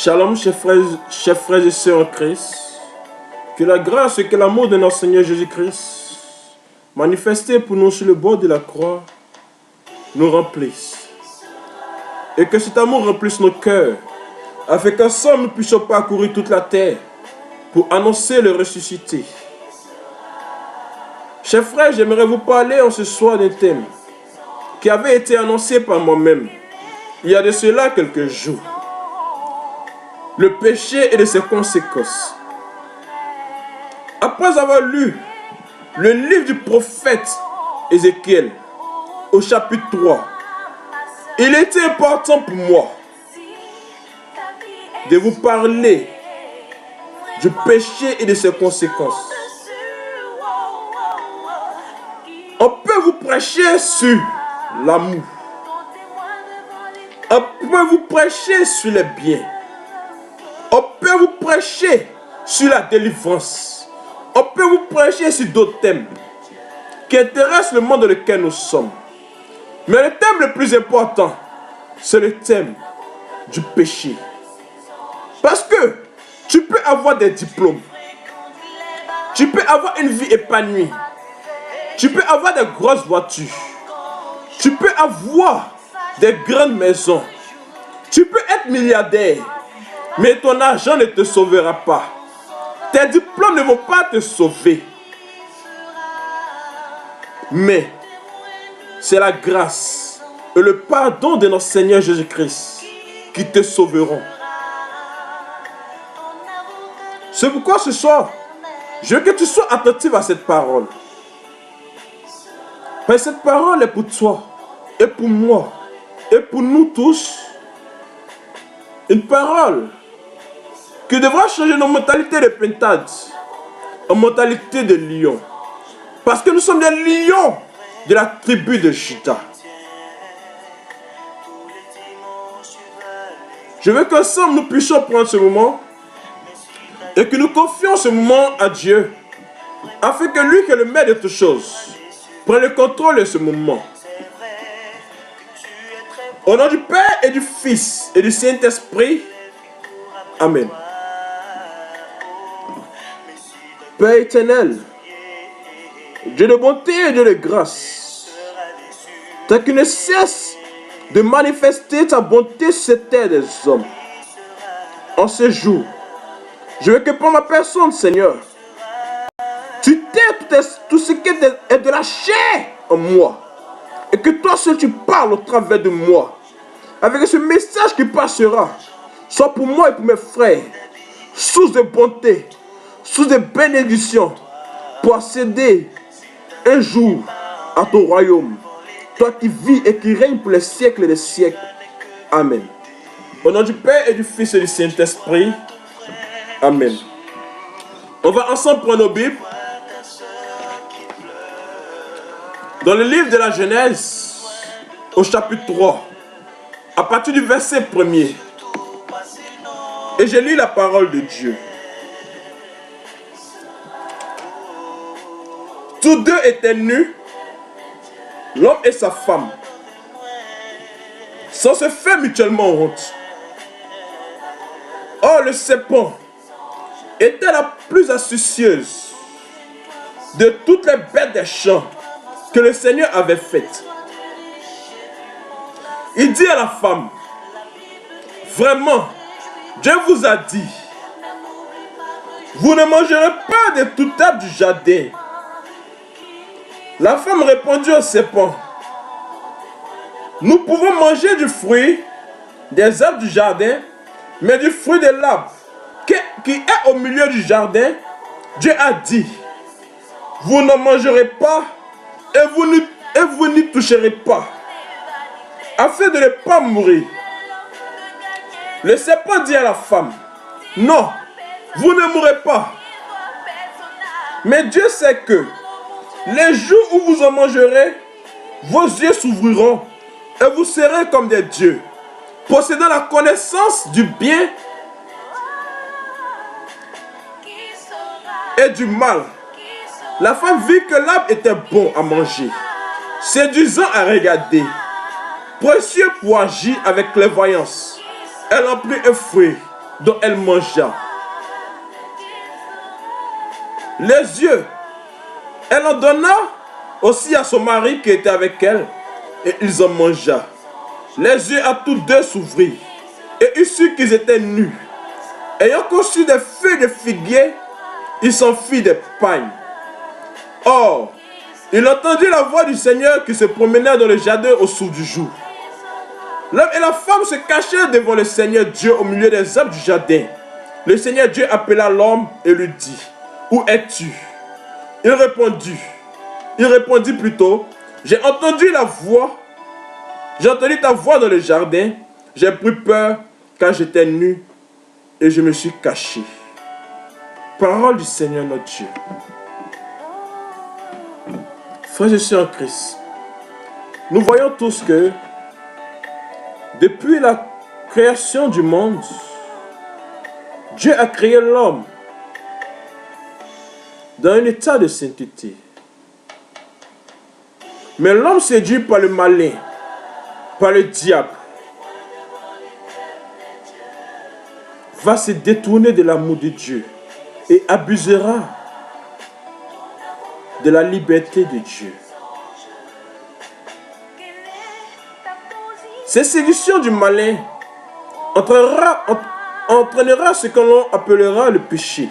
Shalom, chers frères et sœurs en Christ. Que la grâce et que l'amour de notre Seigneur Jésus-Christ, manifesté pour nous sur le bord de la croix, nous remplissent. Et que cet amour remplisse nos cœurs, afin qu'ensemble nous puissions parcourir toute la terre pour annoncer le ressuscité. Chers frères, j'aimerais vous parler en ce soir d'un thème qui avait été annoncé par moi-même il y a de cela quelques jours. Le péché et de ses conséquences. Après avoir lu le livre du prophète Ézéchiel au chapitre 3, il était important pour moi de vous parler du péché et de ses conséquences. On peut vous prêcher sur l'amour. On peut vous prêcher sur les biens. On peut vous prêcher sur la délivrance. On peut vous prêcher sur d'autres thèmes qui intéressent le monde dans lequel nous sommes. Mais le thème le plus important, c'est le thème du péché. Parce que tu peux avoir des diplômes. Tu peux avoir une vie épanouie. Tu peux avoir des grosses voitures. Tu peux avoir des grandes maisons. Tu peux être milliardaire. Mais ton argent ne te sauvera pas. Tes diplômes ne vont pas te sauver. Mais c'est la grâce et le pardon de notre Seigneur Jésus-Christ qui te sauveront. C'est pourquoi ce soir, je veux que tu sois attentif à cette parole. Parce que cette parole est pour toi, et pour moi, et pour nous tous. Une parole qui devra changer nos mentalités de pintade en mentalité de lion. Parce que nous sommes des lions de la tribu de Juda. Je veux qu'ensemble nous puissions prendre ce moment et que nous confions ce moment à Dieu, afin que lui, qui est le maître de toutes choses, prenne le contrôle de ce moment. Au nom du Père et du Fils et du Saint-Esprit, Amen. Père éternel, Dieu de bonté et Dieu de grâce, tu qui ne cesses de manifester ta bonté sur cette terre des hommes. En ce jour, je veux que pour ma personne, Seigneur, tu tais tout ce qui est de la chair en moi. Et que toi seul tu parles au travers de moi. Avec ce message qui passera, soit pour moi et pour mes frères, source de bonté, source de bénédiction, pour accéder un jour à ton royaume. Toi qui vis et qui règnes pour les siècles des siècles. Amen. Au nom du Père et du Fils et du Saint-Esprit. Amen. On va ensemble prendre nos Bibles. Dans le livre de la Genèse, au chapitre 3, à partir du verset 1er. Et j'ai lu la parole de Dieu. Tous deux étaient nus, l'homme et sa femme, sans se faire mutuellement honte. Or, le serpent était la plus astucieuse de toutes les bêtes des champs que le Seigneur avait faites. Il dit à la femme, vraiment, Dieu vous a dit, vous ne mangerez pas de tout arbre du jardin. La femme répondit au serpent, nous pouvons manger du fruit des arbres du jardin, mais du fruit de l'arbre qui est au milieu du jardin, Dieu a dit, vous n'en mangerez pas et vous n'y toucherez pas, afin de ne pas mourir. Le serpent dit à la femme, non, vous ne mourrez pas. Mais Dieu sait que les jours où vous en mangerez, vos yeux s'ouvriront et vous serez comme des dieux, possédant la connaissance du bien et du mal. La femme vit que l'arbre était bon à manger, séduisant à regarder, précieux pour agir avec clairvoyance. Elle en prit un fruit dont elle mangea. Les yeux, elle en donna aussi à son mari qui était avec elle, et ils en mangèrent. Les yeux à tous deux s'ouvrirent, et ils surent qu'ils étaient nus. Ayant conçu des feuilles de figuier, ils s'en firent des pagnes. Or, il entendit la voix du Seigneur qui se promenait dans le jardin au soir du jour. L'homme et la femme se cachèrent devant le Seigneur Dieu au milieu des arbres du jardin. Le Seigneur Dieu appela l'homme et lui dit, « Où es-tu » Il répondit plutôt, « J'ai entendu ta voix dans le jardin, j'ai pris peur car j'étais nu et je me suis caché. » Parole du Seigneur notre Dieu. Frères et sœurs en Christ, nous voyons tous que depuis la création du monde, Dieu a créé l'homme dans un état de sainteté. Mais l'homme séduit par le malin, par le diable, va se détourner de l'amour de Dieu et abusera de la liberté de Dieu. Ces séductions du malin entraînera ce que l'on appellera le péché.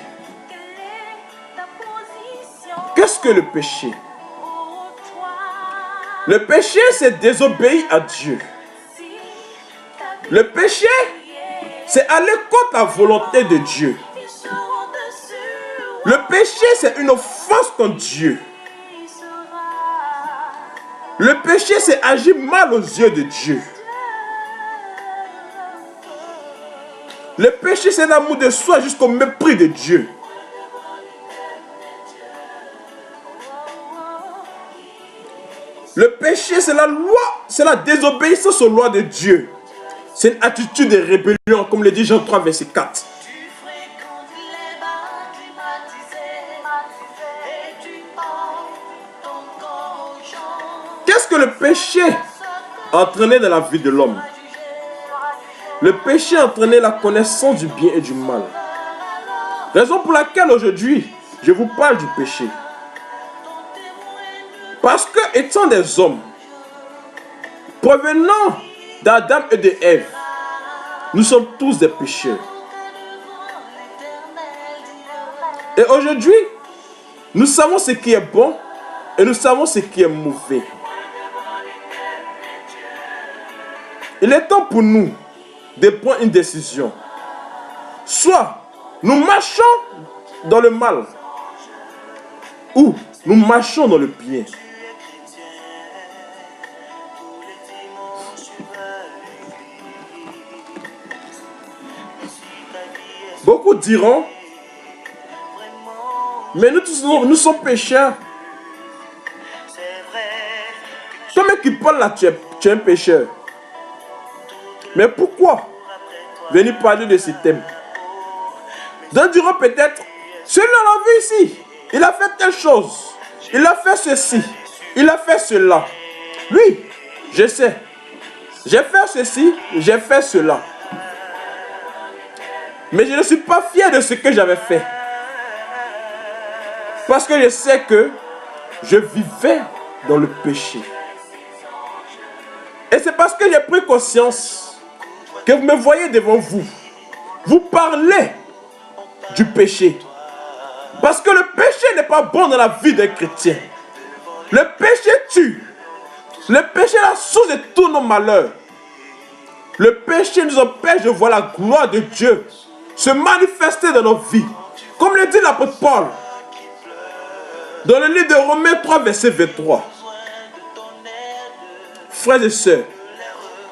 Qu'est-ce que le péché? Le péché, c'est désobéir à Dieu. Le péché, c'est aller contre la volonté de Dieu. Le péché, c'est une offense contre Dieu. Le péché, c'est agir mal aux yeux de Dieu. Le péché, c'est l'amour de soi jusqu'au mépris de Dieu. Le péché, c'est la loi, c'est la désobéissance aux lois de Dieu. C'est une attitude de rébellion, comme le dit Jean 3, verset 4. Qu'est-ce que le péché a entraîné dans la vie de l'homme? Le péché a entraîné la connaissance du bien et du mal. Raison pour laquelle aujourd'hui, je vous parle du péché. Parce que, étant des hommes, provenant d'Adam et d'Ève, nous sommes tous des pécheurs. Et aujourd'hui, nous savons ce qui est bon et nous savons ce qui est mauvais. Il est temps pour nous de prendre une décision. Soit nous marchons dans le mal, ou nous marchons dans le bien. Beaucoup diront, mais nous sommes pécheurs. Toi qui parles là, tu es un pécheur. Mais pourquoi venir parler de ce thème? D'autres diront peut-être, celui-là l'a vu ici, il a fait telle chose, il a fait ceci, il a fait cela. Oui, je sais, j'ai fait ceci, j'ai fait cela. Mais je ne suis pas fier de ce que j'avais fait. Parce que je sais que je vivais dans le péché. Et c'est parce que j'ai pris conscience que vous me voyez devant vous. Vous parlez du péché. Parce que le péché n'est pas bon dans la vie d'un chrétien. Le péché tue. Le péché est la source de tous nos malheurs. Le péché nous empêche de voir la gloire de Dieu se manifester dans nos vies. Comme le dit l'apôtre Paul dans le livre de Romains 3, verset 23. Frères et sœurs,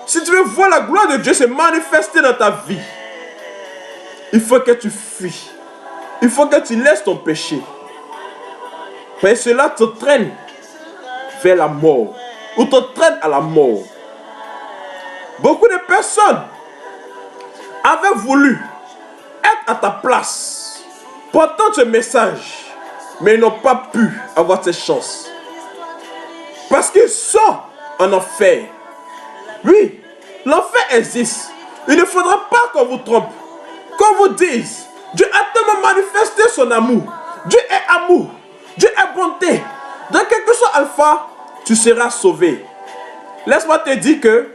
si tu veux voir la gloire de Dieu se manifester dans ta vie, il faut que tu fuis. Il faut que tu laisses ton péché. Mais cela t'entraîne vers la mort ou t'entraîne à la mort. Beaucoup de personnes avaient voulu être à ta place, portant ce message, mais ils n'ont pas pu avoir cette chance. Parce qu'ils sont en enfer. Oui, l'enfer existe. Il ne faudra pas qu'on vous trompe. qu'on vous dise, Dieu a tellement manifesté son amour. Dieu est amour. Dieu est bonté. Dans quel que soit alpha, tu seras sauvé. Laisse-moi te dire que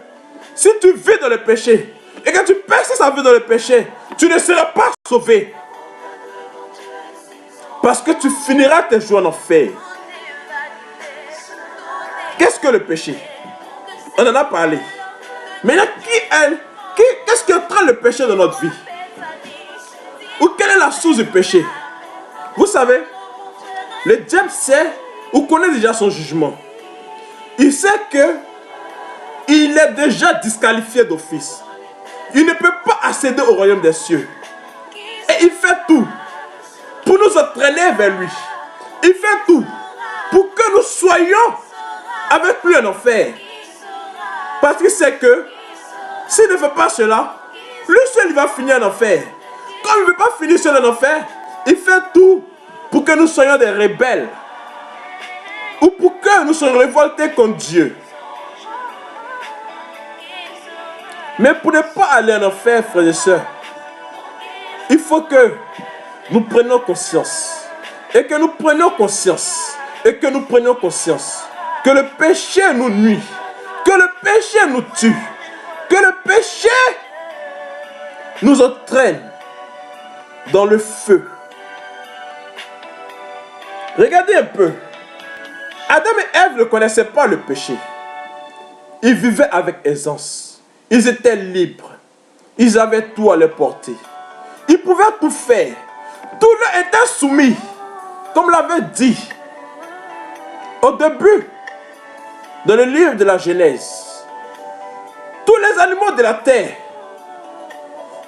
si tu vis dans le péché et que tu persistes à vivre dans le péché, tu ne seras pas sauvé. Parce que tu finiras tes jours en enfer. Qu'est-ce que le péché? On en a parlé. Maintenant, qu'est-ce qui entraîne le péché dans notre vie? Ou quelle est la source du péché? Vous savez, le diable sait ou connaît déjà son jugement. Il sait que il est déjà disqualifié d'office. Il ne peut pas accéder au royaume des cieux. Et il fait tout pour nous entraîner vers lui. Il fait tout pour que nous soyons avec lui en enfer. Parce qu'il sait que s'il ne fait pas cela, lui seul il va finir en enfer. Comme il ne veut pas finir seul en enfer, il fait tout pour que nous soyons des rebelles. Ou pour que nous soyons révoltés contre Dieu. Mais pour ne pas aller en enfer, frères et sœurs, il faut que nous prenions conscience. Et que nous prenions conscience. Et que nous prenions conscience. Que le péché nous nuit. Que le péché nous tue. Que le péché nous entraîne dans le feu. Regardez un peu. Adam et Ève ne connaissaient pas le péché. Ils vivaient avec aisance. Ils étaient libres. Ils avaient tout à leur portée. Ils pouvaient tout faire. Tout leur était soumis. Comme l'avait dit au début dans le livre de la Genèse. Tous les animaux de la terre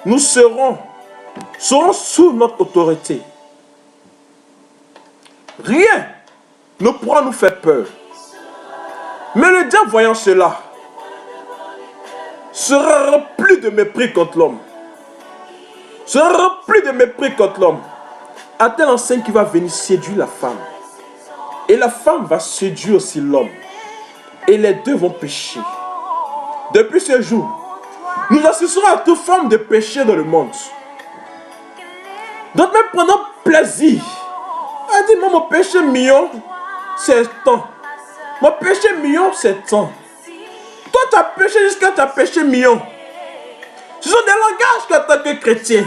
nous seront sous notre autorité. Rien ne pourra nous faire peur. Mais le diable, voyant cela, sera rempli de mépris contre l'homme. Sera rempli de mépris contre l'homme. À tel enseigne qui va venir séduire la femme. Et la femme va séduire aussi l'homme. Et les deux vont pécher. Depuis ce jour, nous assisterons à toute forme de péché dans le monde. Donc même prenons plaisir. Elle dit, moi mon péché mignon, c'est temps. Mon péché mignon, c'est temps. Toi, tu as péché jusqu'à tu as péché mignon. Ce sont des langages qu'en tant que chrétien,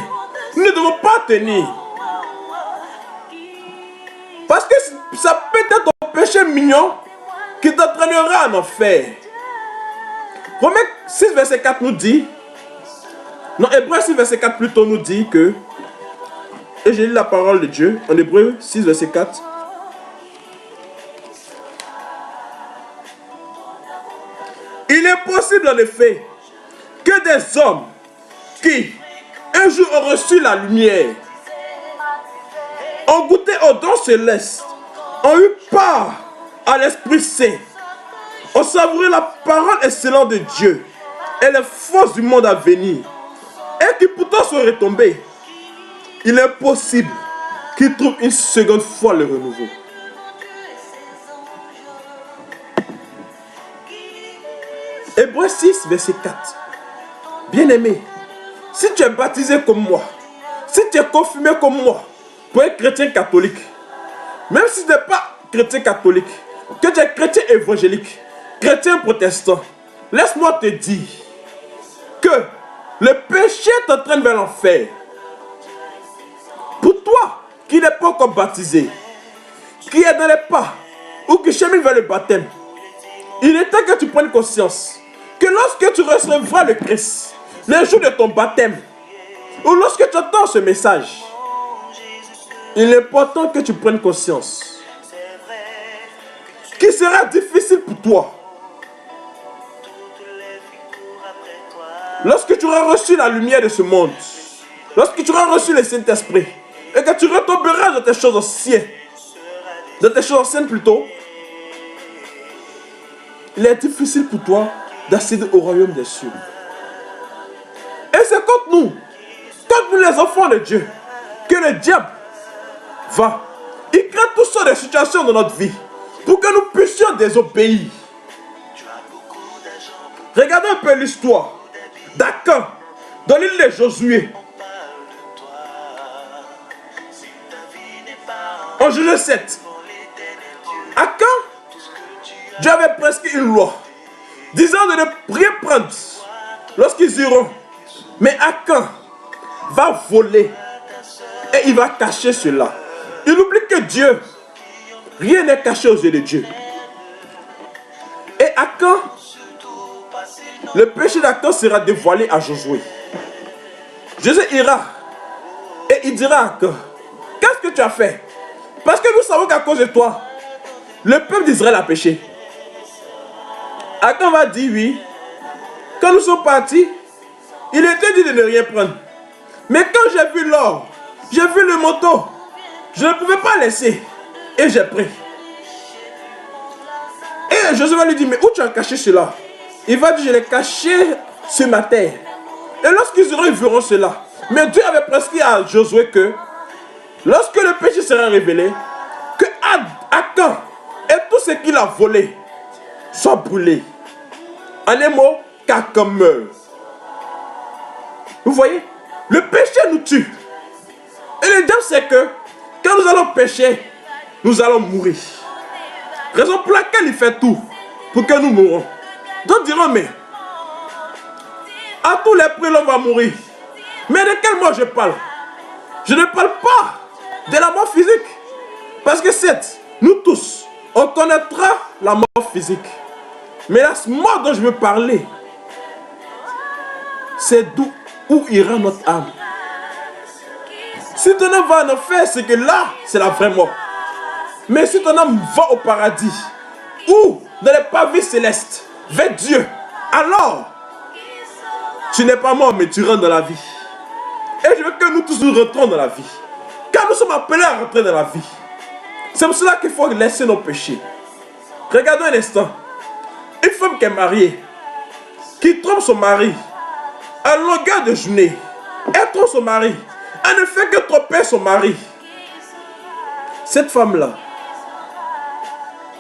nous ne devons pas tenir. Parce que ça peut être ton péché mignon qui t'entraînera en enfer. Romains 6, verset 4 nous dit, non, Hébreux 6, verset 4 plutôt nous dit que, et j'ai lu la parole de Dieu en Hébreux 6, verset 4. Il est possible en effet que des hommes qui un jour ont reçu la lumière, ont goûté au don céleste, ont eu part à l'Esprit Saint, ont savouré la parole excellente de Dieu et les forces du monde à venir, et qui pourtant sont retombés. Il est possible qu'ils trouvent une seconde fois le renouveau. Hébreux 6, verset 4. Bien-aimé, si tu es baptisé comme moi, si tu es confirmé comme moi, pour être chrétien catholique, même si tu n'es pas chrétien catholique, que tu es chrétien évangélique, chrétien protestant, laisse-moi te dire que le péché t'entraîne vers l'enfer. Pour toi qui n'es pas encore baptisé, qui est dans les pas ou qui chemine vers le baptême, il est temps que tu prennes conscience que lorsque tu recevras le Christ, le jour de ton baptême, ou lorsque tu entends ce message, il est important que tu prennes conscience qu'il sera difficile pour toi. Lorsque tu auras reçu la lumière de ce monde, lorsque tu auras reçu le Saint-Esprit, et que tu retomberas dans tes choses anciennes, dans tes choses anciennes plutôt, il est difficile pour toi d'accéder au royaume des cieux. Et c'est contre nous les enfants de Dieu, que le diable va. Il crée toutes sortes de situations dans notre vie pour que nous puissions désobéir. Regardez un peu l'histoire d'Acan dans l'île de Josué. En Josué 7, Akan, Dieu avait prescrit une loi disant de ne rien prendre lorsqu'ils iront. Mais Akan va voler et il va cacher cela. Il oublie que Dieu, rien n'est caché aux yeux de Dieu. Et Akan, le péché d'Akan sera dévoilé à Josué. Josué ira et il dira à Akan, qu'est-ce que tu as fait? Parce que nous savons qu'à cause de toi, le peuple d'Israël a péché. Akan va dire oui. Quand nous sommes partis, il était dit de ne rien prendre. Mais quand j'ai vu l'or, j'ai vu le manteau, je ne pouvais pas laisser. Et j'ai pris. Et Josué va lui dire, mais où tu as caché cela? Il va dire, je l'ai caché sur ma terre. Et lorsqu'ils iront, ils verront cela. Mais Dieu avait prescrit à Josué que, lorsque le péché sera révélé, que Akan et tout ce qu'il a volé soit brûlé. En un mot, qu'Akan meurt. Vous voyez, le péché nous tue. Et le diable sait que quand nous allons pécher, nous allons mourir. Raison pour laquelle il fait tout pour que nous mourons. D'autres diront, mais à tous les prix, l'homme va mourir. Mais de quelle mort je parle? Je ne parle pas de la mort physique. Parce que c'est, nous tous, on connaîtra la mort physique. Mais la mort dont je veux parler, c'est où ira notre âme. Si ton âme va en enfer, c'est que là, c'est la vraie mort. Mais si ton âme va au paradis, ou dans les pavés célestes, vers Dieu, alors, tu n'es pas mort, mais tu rentres dans la vie. Et je veux que nous tous nous rentrons dans la vie. Car nous sommes appelés à rentrer dans la vie. C'est pour cela qu'il faut laisser nos péchés. Regardons un instant. Une femme qui est mariée, qui trompe son mari, à longueur de journée, elle trompe son mari, elle ne fait que tromper son mari. Cette femme-là,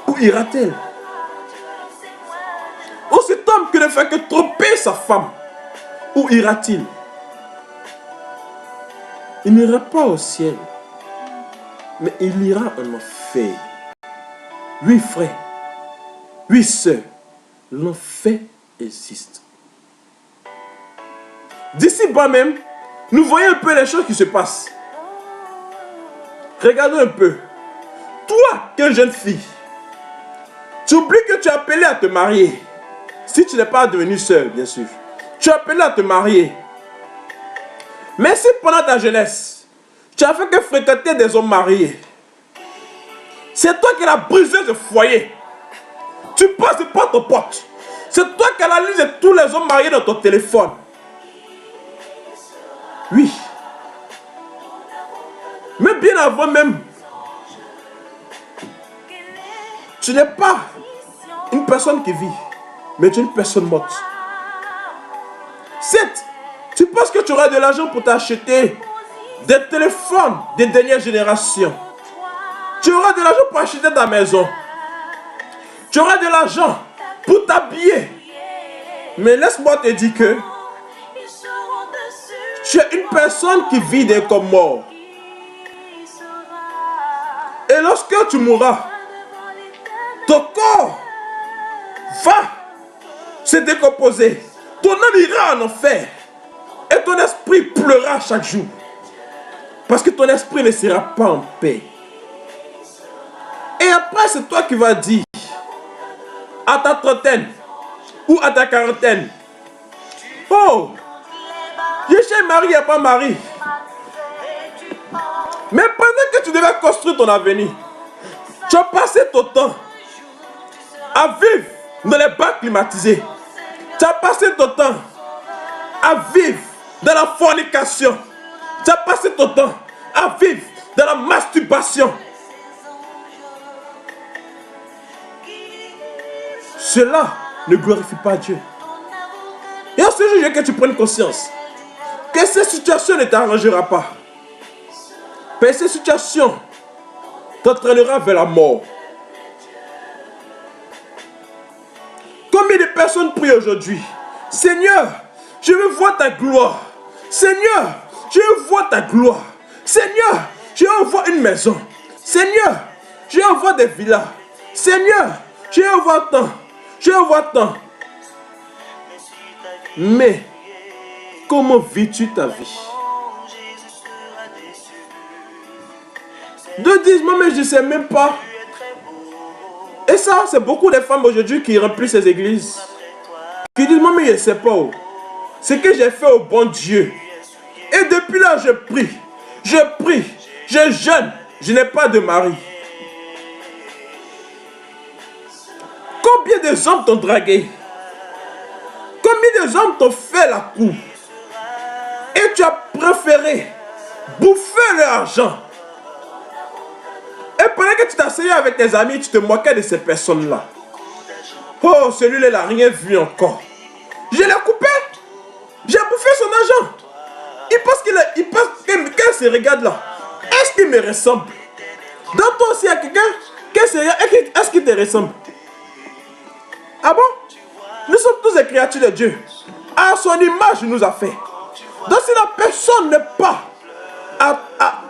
où ira-t-elle? Ou cet homme qui ne fait que tromper sa femme, où ira-t-il? Il n'ira pas au ciel, mais il ira en enfer. Oui, frères, oui, sœurs, l'enfer existe. D'ici bas même, nous voyons un peu les choses qui se passent. Regardons un peu. Toi, quelle jeune fille, tu oublies que tu es appelé à te marier. Si tu n'es pas devenue sœur, bien sûr. Tu es appelé à te marier. Mais si pendant ta jeunesse, tu as fait que fréquenter des hommes mariés, c'est toi qui as brisé ce foyer. Tu passes de porte en porte. C'est toi qui as la liste de tous les hommes mariés dans ton téléphone. Oui. Mais bien avant même, tu n'es pas une personne qui vit, mais tu es une personne morte. Certes, tu penses que tu auras de l'argent pour t'acheter des téléphones des dernières générations. Tu auras de l'argent pour acheter ta maison. Tu auras de l'argent pour t'habiller. Mais laisse-moi te dire que tu es une personne qui vit des comme mort. Et lorsque tu mourras, ton corps va se décomposer. Ton âme ira en enfer. Et ton esprit pleurera chaque jour. Parce que ton esprit ne sera pas en paix. Et après, c'est toi qui vas dire à ta trentaine ou à ta quarantaine, oh, je suis marié, il n'y a pas mari. Mais pendant que tu devais construire ton avenir, tu as passé ton temps à vivre dans les bacs climatisés. Tu as passé ton temps à vivre dans la fornication. Tu as passé ton temps à vivre dans la masturbation. Cela ne glorifie pas Dieu. Et en ce jour, je veux que tu prennes conscience que cette situation ne t'arrangera pas. Mais cette situation t'entraînera vers la mort. Combien de personnes prient aujourd'hui? Seigneur, je veux voir ta gloire. Seigneur, je veux voir ta gloire. Seigneur, je veux voir une maison. Seigneur, je envoie des villas. Seigneur, je envoie tant. Je envoie tant. Mais, comment vis-tu ta vie? D'autres disent, moi, mais je ne sais même pas. Et ça, c'est beaucoup de femmes aujourd'hui qui remplissent ces églises. Qui disent, moi, mais je ne sais pas où. Ce que j'ai fait au bon Dieu. Et depuis là, je prie, je jeûne, je n'ai pas de mari. Combien de hommes t'ont dragué? Combien de hommes t'ont fait la cour? Et tu as préféré bouffer leur argent. Et pendant que tu t'asseyais avec tes amis, tu te moquais de ces personnes-là. Oh, celui-là, il n'a rien vu encore. Je l'ai coupé. J'ai bouffé son argent. Il pense qu'elle se regarde là. Est-ce qu'il me ressemble? Dans toi aussi, il y a quelqu'un qui se regarde. Est-ce qu'il te ressemble? Ah bon? Nous sommes tous des créatures de Dieu. À son image, il nous a fait. Donc si la personne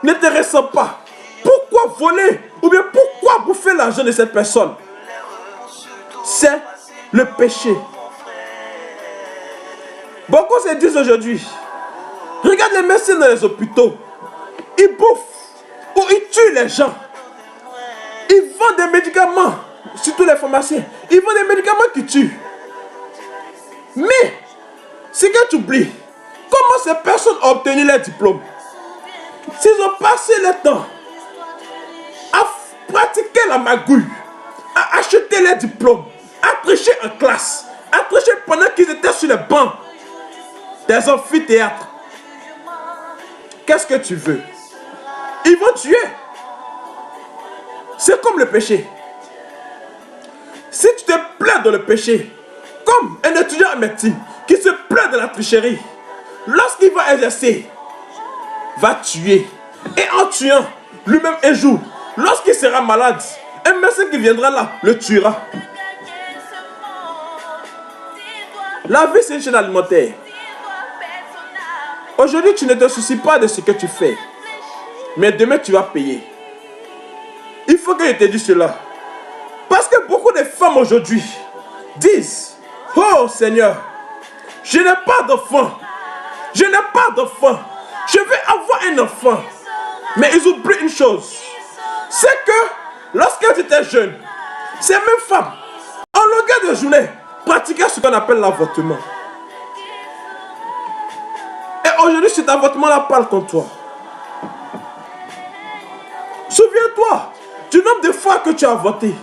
ne te ressemble pas, pourquoi voler? Ou bien pourquoi bouffer l'argent de cette personne? C'est le péché. Beaucoup se disent aujourd'hui, regarde les médecins dans les hôpitaux. Ils bouffent ou ils tuent les gens. Ils vendent des médicaments, surtout les pharmaciens. Ils vendent des médicaments qui tuent. Mais, ce que tu oublies, comment ces personnes ont obtenu leur diplôme? S'ils ont passé le temps à pratiquer la magouille, à acheter leur diplôme, à tricher en classe, à tricher pendant qu'ils étaient sur les bancs des amphithéâtres. Qu'est-ce que tu veux? Ils vont tuer. C'est comme le péché. Si tu te plains dans le péché, comme un étudiant en médecine qui se plaint de la tricherie, lorsqu'il va exercer, va tuer. Et en tuant, lui-même un jour, lorsqu'il sera malade, un médecin qui viendra là le tuera. La vie, c'est une chaîne alimentaire. Aujourd'hui, tu ne te soucies pas de ce que tu fais. Mais demain, tu vas payer. Il faut que je te dise cela. Parce que beaucoup de femmes aujourd'hui disent, oh Seigneur, je n'ai pas d'enfant. Je n'ai pas d'enfant. Je vais avoir un enfant. Mais ils oublient une chose. C'est que lorsqu'elles étaient jeunes, ces mêmes femmes, en longueur de journée, pratiquaient ce qu'on appelle l'avortement. Et aujourd'hui, cet avortement-là parle contre toi. Souviens-toi du nombre de fois que tu as avorté.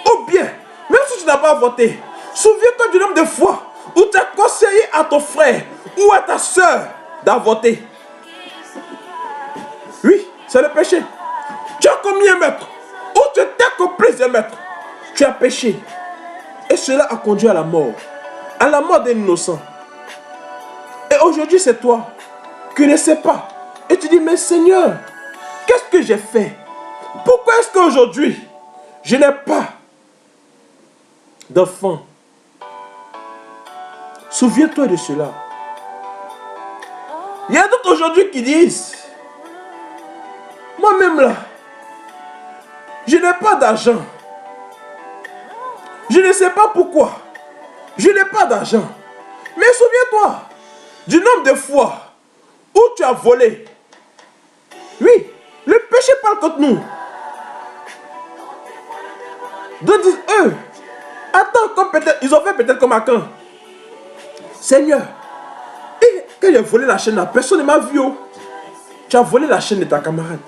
Ou bien, même si tu n'as pas avorté, souviens-toi du nombre de fois où tu as conseillé à ton frère ou à ta soeur d'avorter. Oui, c'est le péché. Tu as commis un meurtre ou tu étais complice d'un meurtre. Tu as péché. Et cela a conduit à la mort d'un innocent. Et aujourd'hui, c'est toi qui ne sais pas. Et tu dis, mais Seigneur, qu'est-ce que j'ai fait? Pourquoi est-ce qu'aujourd'hui, je n'ai pas d'enfant? Souviens-toi de cela. Il y a d'autres aujourd'hui qui disent, moi-même là, je n'ai pas d'argent. Je ne sais pas pourquoi. Je n'ai pas d'argent. Mais souviens-toi du nombre de fois où tu as volé. Oui, le péché parle contre nous. Donc disent, eux, attends, comme peut-être, ils ont fait peut-être comme Akan. Seigneur, et quand j'ai volé la chaîne là, personne ne m'a vu. Oh. Tu as volé la chaîne de ta camarade.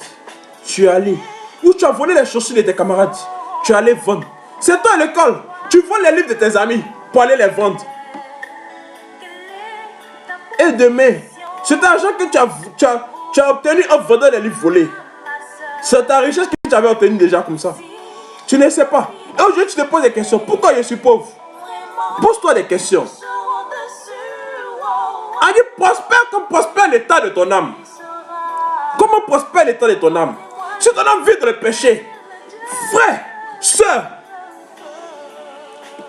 Tu es allé. Ou tu as volé les chaussures de tes camarades. Tu es allé vendre. C'est toi à l'école. Tu voles les livres de tes amis pour aller les vendre. Et demain, cet argent que tu as obtenu en vendant les livres volés, c'est ta richesse que tu avais obtenue déjà comme ça. Tu ne sais pas. Et aujourd'hui, tu te poses des questions. Pourquoi je suis pauvre? Pose-toi des questions. On dit prospère comme prospère l'état de ton âme. Comment prospère l'état de ton âme? Si ton âme vit dans le péché, frère, soeur,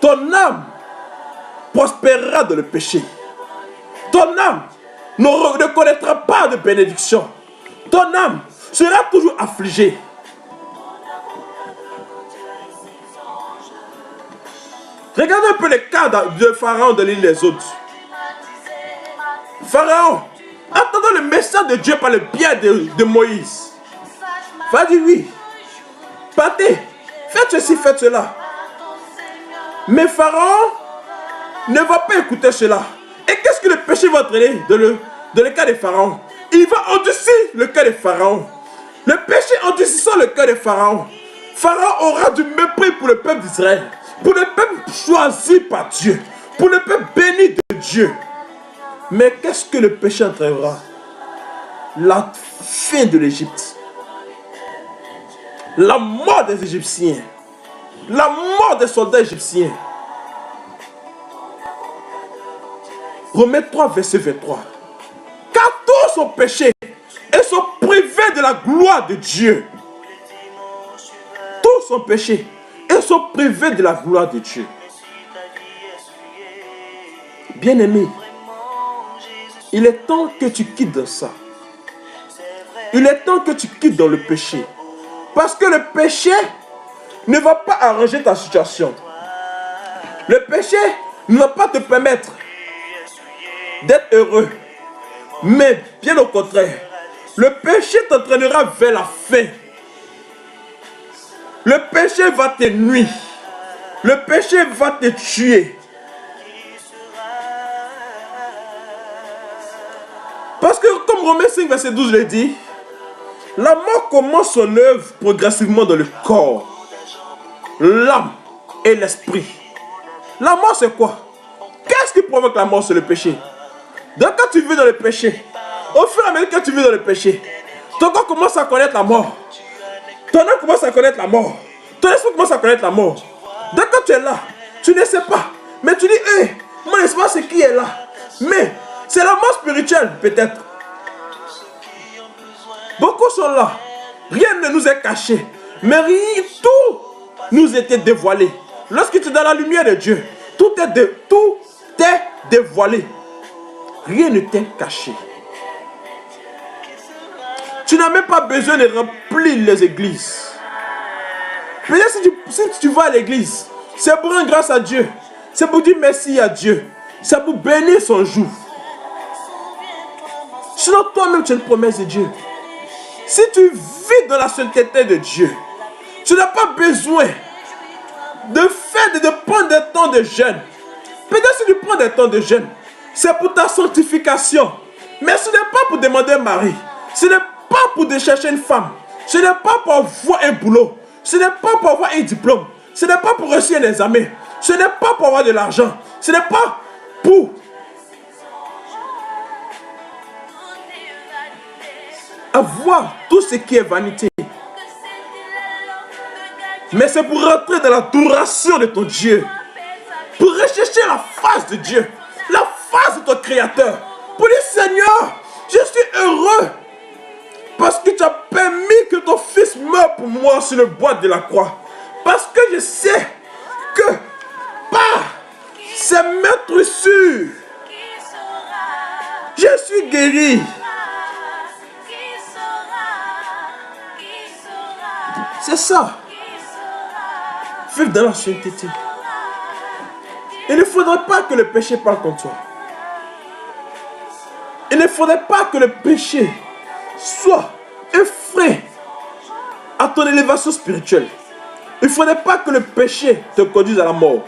ton âme prospérera dans le péché. Ton âme ne connaîtra pas de bénédiction. Ton âme seras toujours affligé. Regardez un peu les cas de Pharaon de l'île des autres. Pharaon, attendant le message de Dieu par le biais de Moïse, va dire oui, partez, faites ceci, faites cela. Mais Pharaon ne va pas écouter cela. Et qu'est-ce que le péché va entraîner dans le cas de Pharaon? Il va endurcir le cœur de Pharaon. Le péché endurcissant le cœur de Pharaon. Pharaon aura du mépris pour le peuple d'Israël, pour le peuple choisi par Dieu, pour le peuple béni de Dieu. Mais qu'est-ce que le péché entraînera? La fin de l'Égypte, la mort des Égyptiens, la mort des soldats égyptiens. Romains 3, verset 23. Car tous sont péchés et sont privés de la gloire de Dieu. Tous sont péchés et sont privés de la gloire de Dieu. Bien-aimé, il est temps que tu quittes dans ça. Il est temps que tu quittes dans le péché. Parce que le péché ne va pas arranger ta situation. Le péché ne va pas te permettre d'être heureux. Mais bien au contraire, le péché t'entraînera vers la fin. Le péché va te nuire. Le péché va te tuer. Parce que comme Romains 5, verset 12 le dit, la mort commence son œuvre progressivement dans le corps, l'âme et l'esprit. La mort c'est quoi? Qu'est-ce qui provoque la mort? C'est le péché. Donc quand tu vis dans le péché, au fur et à mesure que tu vis dans le péché, ton corps commence à connaître la mort. Ton âme commence à connaître la mort. Ton esprit commence à connaître la mort. Donc quand tu es là, tu ne sais pas. Mais tu dis, hey, mon esprit c'est qui est là. Mais c'est la mort spirituelle peut-être. Beaucoup sont là. Rien ne nous est caché. Mais rien, tout nous était dévoilé. Lorsque tu es dans la lumière de Dieu, tout est dévoilé. Rien ne t'est caché. Tu n'as même pas besoin de remplir les églises. Peut-être si tu vas à l'église, c'est pour rendre grâce à Dieu. C'est pour dire merci à Dieu. C'est pour bénir son jour. Sinon toi-même tu es une promesse de Dieu. Si tu vis dans la sainteté de Dieu, tu n'as pas besoin de prendre des temps de jeûne. Peut-être si tu prends des temps de jeûne, c'est pour ta sanctification. Mais ce n'est pas pour demander un mari. Ce n'est pas pour te chercher une femme. Ce n'est pas pour avoir un boulot. Ce n'est pas pour avoir un diplôme. Ce n'est pas pour réussir un examen. Ce n'est pas pour avoir de l'argent. Ce n'est pas pour avoir tout ce qui est vanité. Mais c'est pour rentrer dans l'adoration de ton Dieu. Pour rechercher la face de Dieu. La face de ton Créateur. Pour dire, Seigneur, je suis heureux. Parce que tu as permis que ton fils meure pour moi sur le bois de la croix. Parce que je sais que par ces meurtrissures, je suis guéri. C'est ça. Vivre dans la sainteté. Il ne faudrait pas que le péché parle contre toi. Il ne faudrait pas que le péché soit un frein à ton élévation spirituelle. Il ne faudrait pas que le péché te conduise à la mort.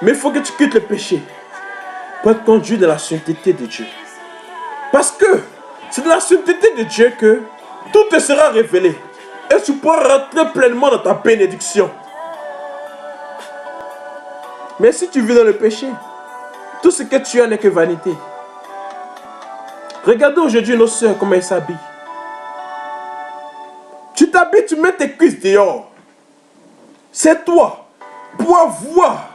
Mais il faut que tu quittes le péché pour être conduit dans la sainteté de Dieu. Parce que c'est dans la sainteté de Dieu que tout te sera révélé. Et tu pourras rentrer pleinement dans ta bénédiction. Mais si tu vis dans le péché, tout ce que tu as n'est que vanité. Regardez aujourd'hui nos soeurs, comment elles s'habillent. Tu t'habilles, tu mets tes cuisses dehors. C'est toi. Pour avoir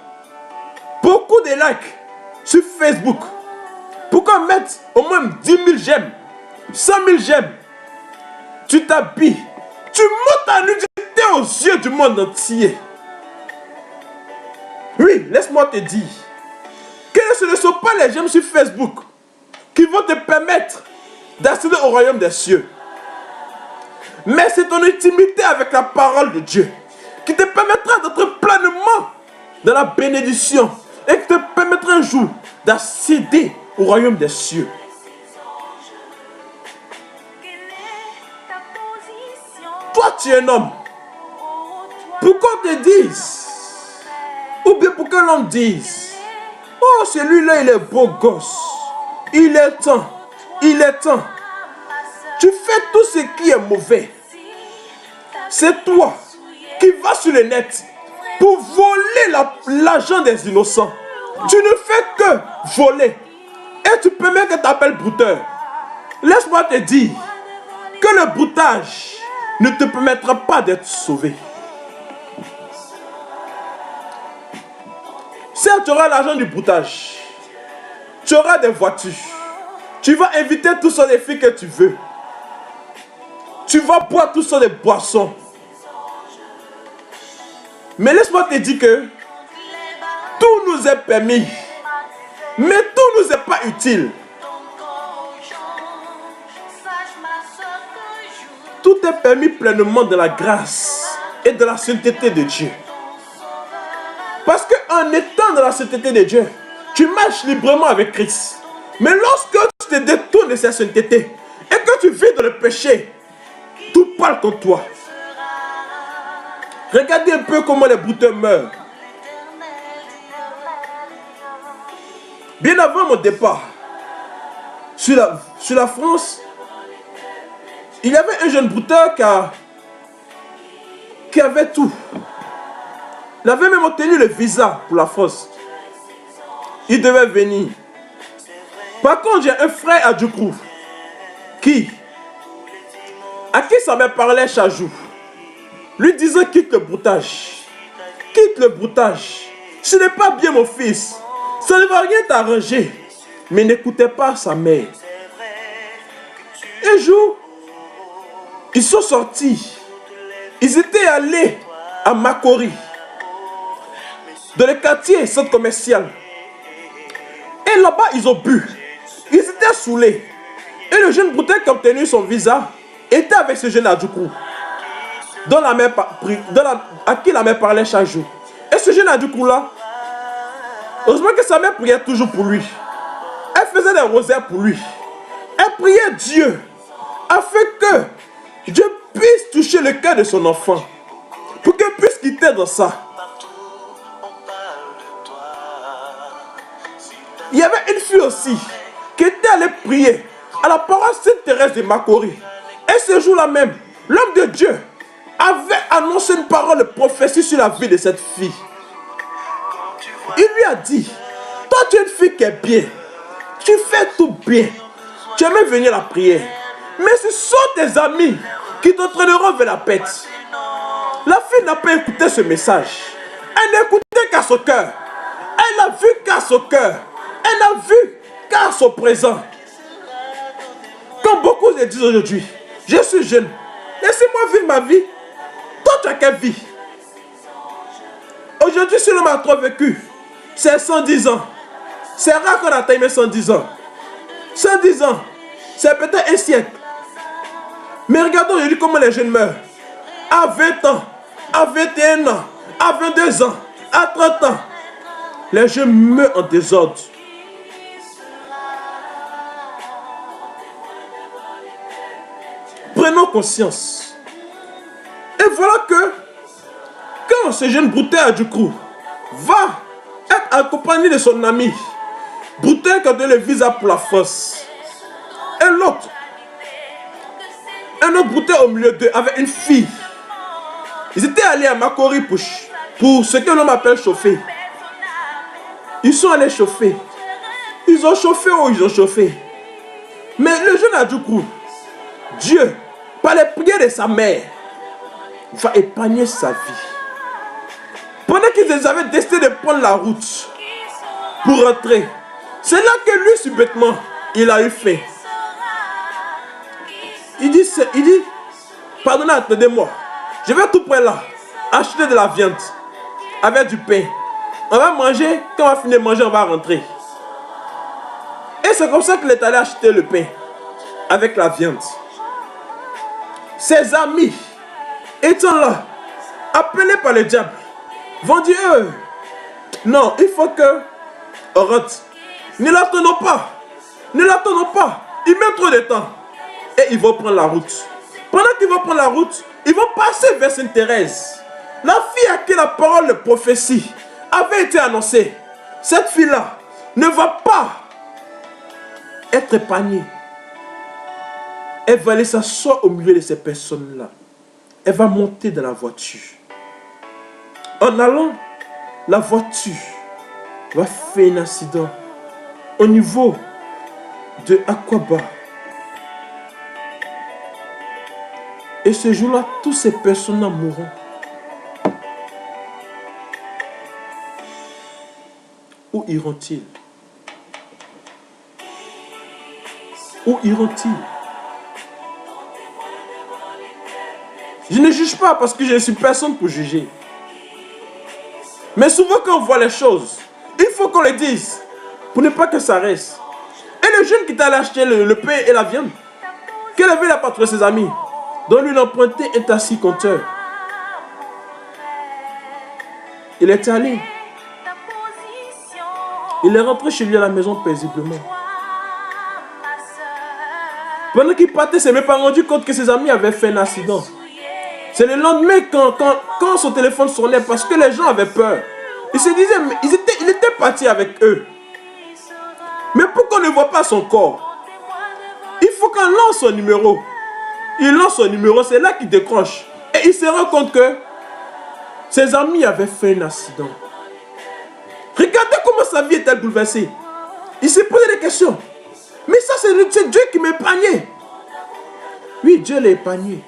beaucoup de likes sur Facebook. Pourquoi mettre au moins 10 000 j'aime, 100 000 j'aime? Tu t'habilles. Tu montes ta nudité aux yeux du monde entier. Oui, laisse-moi te dire que ce ne sont pas les j'aime sur Facebook qui vont te permettre d'accéder au royaume des cieux. Mais c'est ton intimité avec la parole de Dieu qui te permettra d'être pleinement dans la bénédiction et qui te permettra un jour d'accéder au royaume des cieux. Toi, tu es un homme. Pour qu'on te dise, ou bien pour que l'on dise, oh, celui-là, il est beau gosse. Il est temps. Il est temps. Tu fais tout ce qui est mauvais. C'est toi qui vas sur le net pour voler l'argent des innocents. Tu ne fais que voler. Et tu permets que tu t'appelles brouteur. Laisse-moi te dire que le broutage ne te permettra pas d'être sauvé. Certes, tu auras l'argent du broutage. Tu auras des voitures. Tu vas inviter tous sortes de filles que tu veux. Tu vas boire toutes sortes de boissons. Mais laisse-moi te dire que tout nous est permis. Mais tout nous est pas utile. Tout est permis pleinement de la grâce et de la sainteté de Dieu. Parce qu'en étant dans la sainteté de Dieu, tu marches librement avec Christ. Mais lorsque tu te détournes de cette sainteté et que tu vis dans le péché, tout parle contre toi. Regardez un peu comment les brouteurs meurent. Bien avant mon départ sur la France, il y avait un jeune brouteur qui avait tout. Il avait même obtenu le visa pour la France. Il devait venir. Par contre, j'ai un frère à Djoukrou à qui sa mère parlait chaque jour, lui disant quitte le broutage. Quitte le broutage. Ce n'est pas bien mon fils. Ça ne va rien t'arranger. Mais n'écoutez pas sa mère. Un jour, ils sont sortis. Ils étaient allés à Makori, dans le quartier centre commercial. Et là-bas, ils ont bu. Ils étaient saoulés. Et le jeune brouteur qui a obtenu son visa était avec ce jeune Adjoukrou, à qui la mère parlait chaque jour. Et ce jeune Adjoukrou-là, heureusement que sa mère priait toujours pour lui. Elle faisait des rosaires pour lui. Elle priait Dieu afin que Dieu puisse toucher le cœur de son enfant, pour qu'il puisse quitter dans ça. Il y avait une fille aussi qui était allée prier à la paroisse Sainte-Thérèse de Makori. Et ce jour-là même, l'homme de Dieu avait annoncé une parole de prophétie sur la vie de cette fille. Il lui a dit, toi tu es une fille qui est bien, tu fais tout bien, tu aimes venir à la prière, mais ce sont tes amis qui t'entraîneront vers la pète. La fille n'a pas écouté ce message. Elle n'a écouté qu'à son cœur. Elle n'a vu qu'à son cœur. Elle n'a vu qu'à son présent. Comme beaucoup le disent aujourd'hui, je suis jeune, laissez-moi vivre ma vie. Toi, tu as quelle vie? Aujourd'hui, si l'homme a trop vécu, c'est 110 ans. C'est rare qu'on atteigne 110 ans. 110 ans, c'est peut-être un siècle. Mais regardons aujourd'hui comment les jeunes meurent. À 20 ans, à 21 ans, à 22 ans, à 30 ans. Les jeunes meurent en désordre. Prenons conscience. Et voilà que quand ce jeune brouteur Adjoukrou va être accompagné de son ami, brouteur qui a donné le visa pour la France, et l'autre, un autre brouteur au milieu d'eux avec une fille. Ils étaient allés à Makori pour ce que l'on appelle chauffer. Ils sont allés chauffer. Ils ont chauffé ou ils ont chauffé. Mais le jeune Adjoukrou, Dieu, par les prières de sa mère, va épargner sa vie. Pendant qu'ils avaient décidé de prendre la route pour rentrer, c'est là que lui, subitement, il a eu faim. Il dit, pardonnez, attendez-moi. Je vais tout près là, acheter de la viande avec du pain. On va manger, quand on va finir de manger, on va rentrer. Et c'est comme ça qu'il est allé acheter le pain avec la viande. ses amis, étant là, appelés par le diable, vont dire, non, il faut que, arrête, ne l'attendons pas, ne l'attendons pas, il met trop de temps. Et ils vont prendre la route. Pendant qu'ils vont prendre la route, ils vont passer vers Sainte Thérèse, la fille à qui la parole de prophétie avait été annoncée. Cette fille-là ne va pas être épargnée. Elle va aller s'asseoir au milieu de ces personnes-là. Elle va monter dans la voiture. En allant, la voiture va faire un accident au niveau de Aqaba. Et ce jour-là, toutes ces personnes-là mourront. Où iront-ils? Où iront-ils? Je ne juge pas parce que je ne suis personne pour juger. Mais souvent quand on voit les choses, il faut qu'on les dise pour ne pas que ça reste. Et le jeune qui t'a acheté le pain et la viande, quelle avait la part de ses amis, dont lui l'emprunté est assis compteur. Il est allé. Il est rentré chez lui à la maison paisiblement. Pendant qu'il partait, il ne s'est même pas rendu compte que ses amis avaient fait un accident. C'est le lendemain quand son téléphone sonnait parce que les gens avaient peur. Il se disait, mais il était parti avec eux. Mais pourquoi on ne voit pas son corps? Il faut qu'on lance son numéro. Il lance son numéro, c'est là qu'il décroche. Et il se rend compte que ses amis avaient fait un accident. Regardez comment sa vie était bouleversée. Il s'est posé des questions. Mais ça, c'est Dieu qui m'a épargné. Oui, Dieu l'a épargné.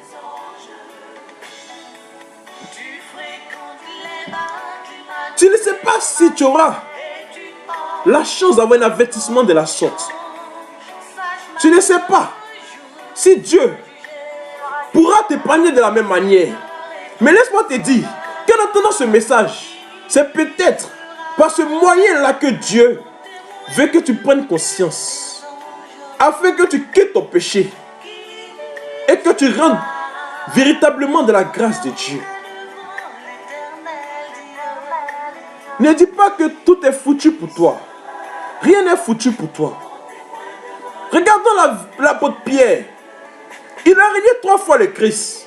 Tu ne sais pas si tu auras la chance d'avoir un avertissement de la sorte. Tu ne sais pas si Dieu pourra t'épargner de la même manière. Mais laisse-moi te dire qu'en entendant ce message, c'est peut-être par ce moyen-là que Dieu veut que tu prennes conscience, afin que tu quittes ton péché et que tu rendes véritablement de la grâce de Dieu. Ne dis pas que tout est foutu pour toi. Rien n'est foutu pour toi. Regardons l'apôtre Pierre. Il a régné 3 fois le Christ.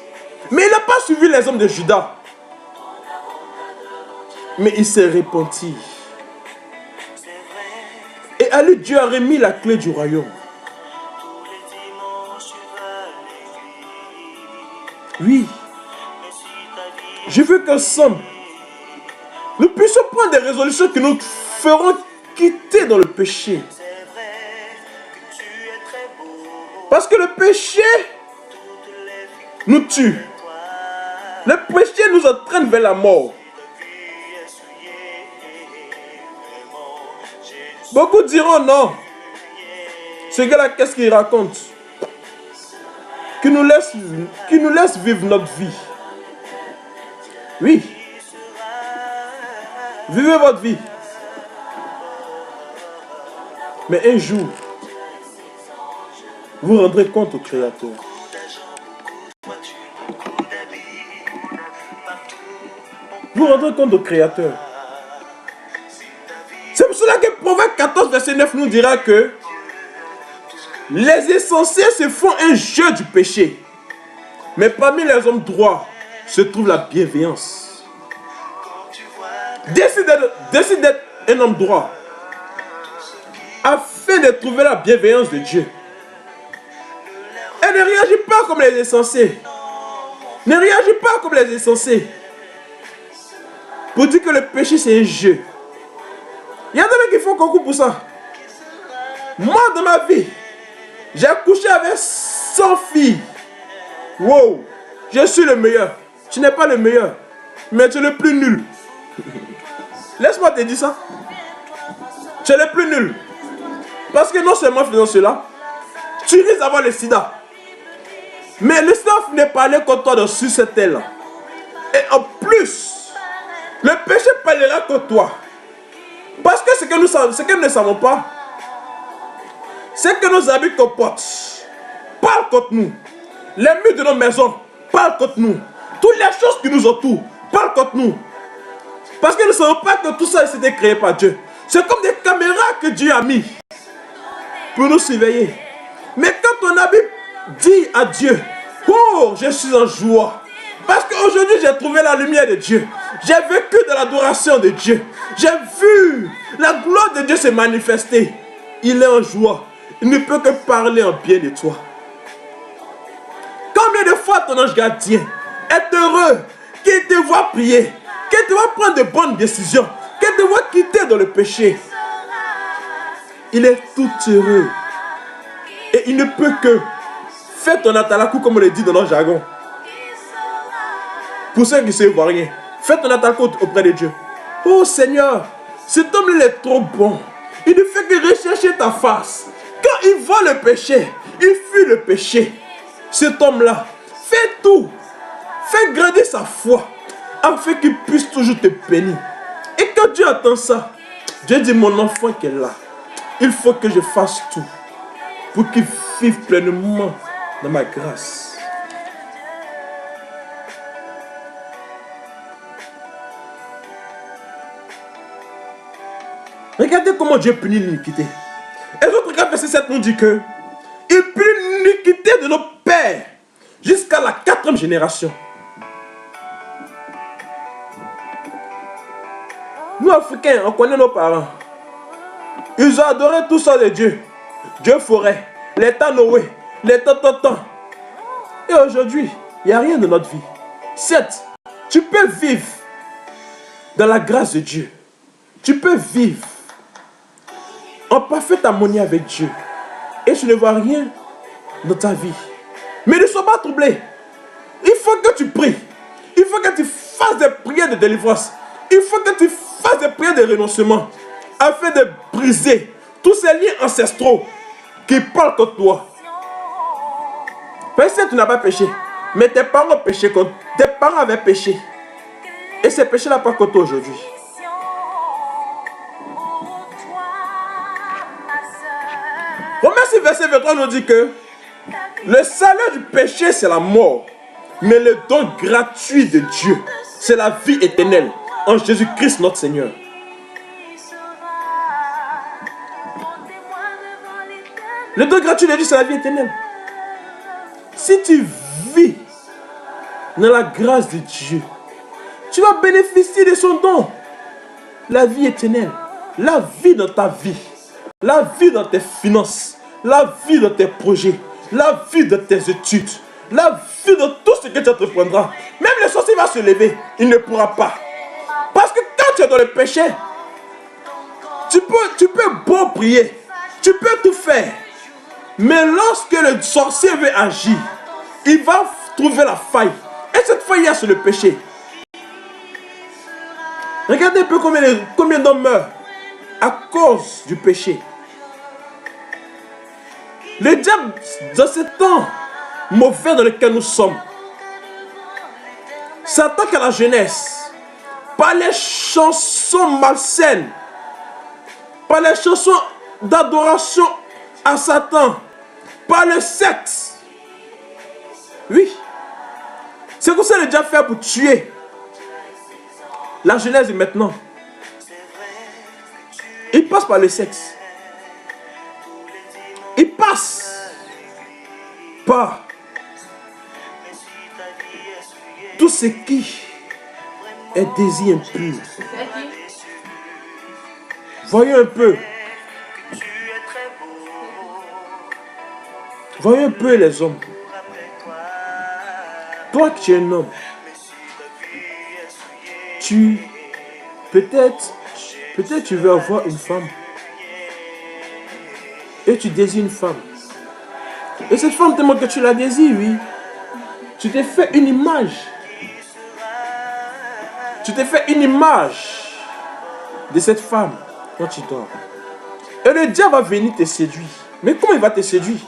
Mais il n'a pas suivi les hommes de Juda. Mais il s'est repenti. Et à lui, Dieu a remis la clé du royaume. Oui. Je veux qu'ensemble, nous puissions prendre des résolutions qui nous feront quitter dans le péché. Parce que le péché nous tue. Le péché nous entraîne vers la mort. Beaucoup diront non. Ce gars-là, qu'est-ce qu'il raconte? Qui nous laisse vivre notre vie. Oui. Vivez votre vie. Mais un jour, vous rendrez compte au Créateur. Vous rendrez compte au Créateur. C'est pour cela que Proverbe 14, verset 9 nous dira que les insensés se font un jeu du péché. Mais parmi les hommes droits se trouve la bienveillance. Décide d'être un homme droit afin de trouver la bienveillance de Dieu. Et ne réagis pas comme les insensés. Ne réagis pas comme les insensés. Pour dire que le péché c'est un jeu. Il y a des mecs qui font concours pour ça. Moi dans ma vie, j'ai couché avec 100 filles. Wow, je suis le meilleur. Tu n'es pas le meilleur, mais tu es le plus nul. Laisse-moi te dire ça. Tu es le plus nul. Parce que non seulement faisant cela, tu risques d'avoir le sida. Mais le sida n'est pas allé contre toi sur cette terre-là. Et en plus, le péché parlera contre toi. Parce que ce que nous ne savons pas, c'est que nos habits comportent parlent contre nous. Les murs de nos maisons parlent contre nous. Toutes les choses qui nous entourent parlent contre nous. Parce que nous ne savons pas que tout ça c'était créé par Dieu. C'est comme des caméras que Dieu a mis pour nous surveiller. Mais quand ton ami dit à Dieu, oh, je suis en joie. Parce qu'aujourd'hui, j'ai trouvé la lumière de Dieu. J'ai vécu de l'adoration de Dieu. J'ai vu la gloire de Dieu se manifester. Il est en joie. Il ne peut que parler en bien de toi. Combien de fois ton ange gardien est heureux qu'il te voit prier, qu'il te voit prendre de bonnes décisions, qu'il te voit quitter dans le péché. Il est tout heureux. Et il ne peut que faire ton atalakou comme on le dit dans notre jargon. Pour ceux qui ne savent rien, fais ton atalakou auprès de Dieu. Oh Seigneur, cet homme il est trop bon. Il ne fait que rechercher ta face. Quand il voit le péché, il fuit le péché. Cet homme-là, fais tout. Fais grandir sa foi, afin qu'il puisse toujours te bénir. Et quand Dieu entend ça, Dieu dit, mon enfant qui est là, il faut que je fasse tout pour qu'il vive pleinement dans ma grâce. Regardez comment Dieu punit l'iniquité. Et l'autre verset 7 nous dit que il punit l'iniquité de nos pères jusqu'à la 4e génération. Nous, Africains, on connaît nos parents. Ils ont adoré tout ça de Dieu. Dieu forêt, l'état Noé, l'état Tonton. Et aujourd'hui, il n'y a rien de notre vie. Certes, tu peux vivre dans la grâce de Dieu. Tu peux vivre en parfaite harmonie avec Dieu. Et tu ne vois rien dans ta vie. Mais ne sois pas troublé. Il faut que tu pries. Il faut que tu fasses des prières de délivrance. Il faut que tu fasses des prières de renoncement afin de briser tous ces liens ancestraux qui parlent contre toi. Parce que tu n'as pas péché, mais tes parents ont péché contre tes parents avaient péché. Et ces péchés-là pas contre toi aujourd'hui. Romains 6, verset 23 nous dit que le salaire du péché, c'est la mort. Mais le don gratuit de Dieu, c'est la vie éternelle en Jésus-Christ notre Seigneur. Le don gratuit de Dieu, c'est la vie éternelle. Si tu vis dans la grâce de Dieu, tu vas bénéficier de son don. La vie éternelle, la vie dans ta vie, la vie dans tes finances, la vie dans tes projets, la vie dans tes études, la vie dans tout ce que tu entreprendras. Même le sorcier va se lever, il ne pourra pas. Parce que quand tu es dans le péché, tu peux beau prier, tu peux tout faire. Mais lorsque le sorcier veut agir, il va trouver la faille. Et cette faille, il y a sur le péché. Regardez un peu combien d'hommes meurent à cause du péché. Le diable, dans ce temps mauvais dans lequel nous sommes, s'attaque à la jeunesse par les chansons malsaines, par les chansons d'adoration à Satan, par le sexe. Oui. C'est comme ça que le diable fait pour tuer la jeunesse de maintenant. Il passe par le sexe. Il passe par tout ce qui est désir impur. Voyons un peu. Voyons un peu les hommes. Toi qui es un homme, peut-être tu veux avoir une femme. Et tu désires une femme. Et cette femme tellement que tu la désires, oui. Tu t'es fait une image. Tu t'es fait une image de cette femme quand tu dors. Et le diable va venir te séduire. Mais comment il va te séduire?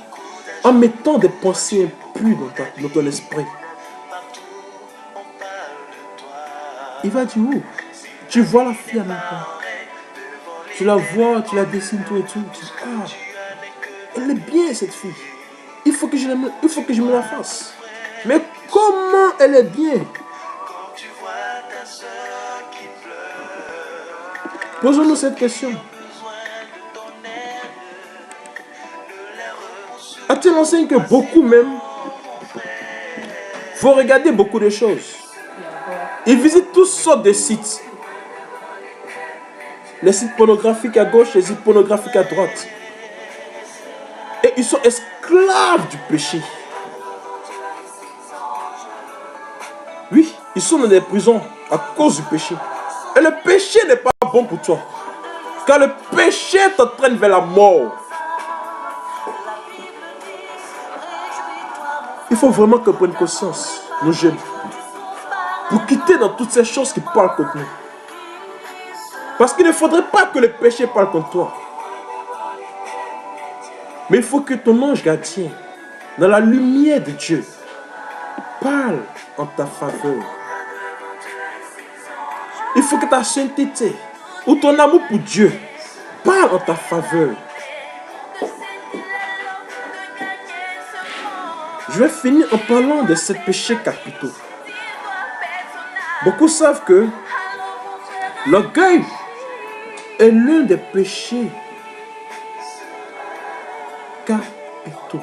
En mettant des pensées impures dans ton esprit. Il va dire, oh, tu vois la fille à ma part. Tu la vois, tu la dessines tout et tout. Tu dis, ah, elle est bien cette fille. Il faut que je me la fasse. comment elle est bien. Posons-nous cette question. A-t-il enseigné que beaucoup même faut regarder beaucoup de choses. Ils visitent toutes sortes de sites. Les sites pornographiques à gauche, les sites pornographiques à droite. Et ils sont esclaves du péché. Oui, ils sont dans des prisons à cause du péché. Et le péché n'est pas bon pour toi. Car le péché t'entraîne vers la mort. Il faut vraiment qu'on prenne conscience, nos jeunes, pour quitter dans toutes ces choses qui parlent contre nous. Parce qu'il ne faudrait pas que le péché parle contre toi. Mais il faut que ton ange gardien, dans la lumière de Dieu, parle en ta faveur. Il faut que ta sainteté ou ton amour pour Dieu parle en ta faveur. Je vais finir en parlant de ces péchés capitaux. Beaucoup savent que l'orgueil est l'un des péchés capitaux.